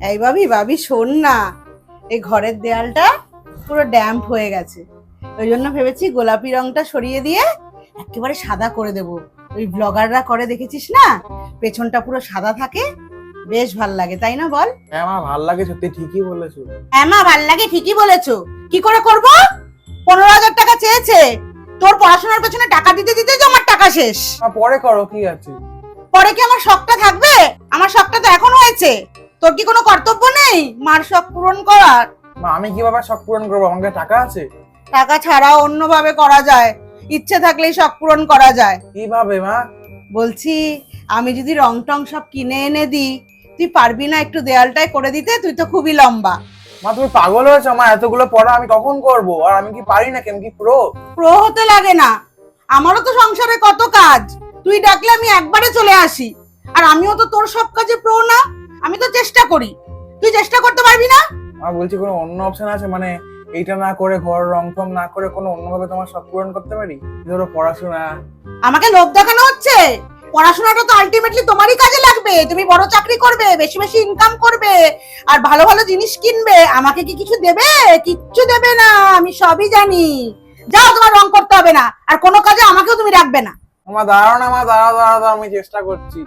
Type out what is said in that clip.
এই ভাবি ভাবি শোন না, এই ঘরের দেয়ালটা পুরো ড্যাম্প হয়ে গেছে। ওই জন্য ভেবেছি গোলাপি রংটা সরিয়ে দিয়ে একেবারে সাদা করে দেব। ওই ব্লগাররা করে দেখেছিস না, পেছনটা পুরো সাদা থাকে, বেশ ভাল লাগে তাই না বল? হ্যাঁ মা, ভাল লাগে, সত্যি ঠিকই বলেছো। হ্যাঁ মা, ভাল লাগে, ঠিকই বলেছো। কি করে করব? 15,000 টাকা চেয়েছে। তোর পড়াশোনার পেছনে টাকা দিতে দিতে তো আমার টাকা শেষ। মা পরে করো, কি আছে। পরে কি আমার শখটা থাকবে? আমার শখটা তো এখন হয়েছে। তোর কি কোনো কর্তব্য নেই মার শখ পূরণ করার? মা আমি কিভাবে শখ পূরণ করবো? আমার কাছে টাকা আছে। টাকা ছাড়াও অন্যভাবে করা যায়, ইচ্ছে থাকলেই শখ পূরণ করা যায়। কিভাবে মা? বলছি, আমি যদি রং টং সব কিনে এনে দিই, তুই পারবি না একটু দেয়ালটায় করে দিতে? তুই তো খুবই লম্বা। মা তুমি পাগল হয়েছো? মা এতগুলো পড়া আমি কখন করবো? আর আমি কি পারি না? কেন কি প্রো? প্রো হতে লাগে না, আমারও তো সংসারে কত কাজ। তুই ডাকলে আমি একবারে চলে আসি। আর আমিও তো তোর সব কাজে প্রো না, আমি তো চেষ্টা করি। তুই চেষ্টা করতে পারবি না? মা বলছি, কোনো অন্য অপশন আছে? মানে এইটা না করে, ঘর রং ফং না করে, কোনো অন্যভাবে তোমার শখ পূরণ করতে পারি? ধরো পড়াশোনা। আমাকে লোভ দেখানো হচ্ছে? পড়াশোনাটা তো আলটিমেটলি তোমারই কাজে লাগবে। তুমি বড় চাকরি করবে, বেশি বেশি ইনকাম করবে, আর ভালো ভালো জিনিস কিনবে। আমাকে কি কিছু দেবে? কিচ্ছু দেবে না, আমি সবই জানি। যাও, তোমার রং করতে হবে না, আর কোনো কাজে আমাকেও তুমি রাখবে না। মা দাঁড়াও না, মা দাঁড়াও দাঁড়াও দাঁড়াও, আমি চেষ্টা করছি।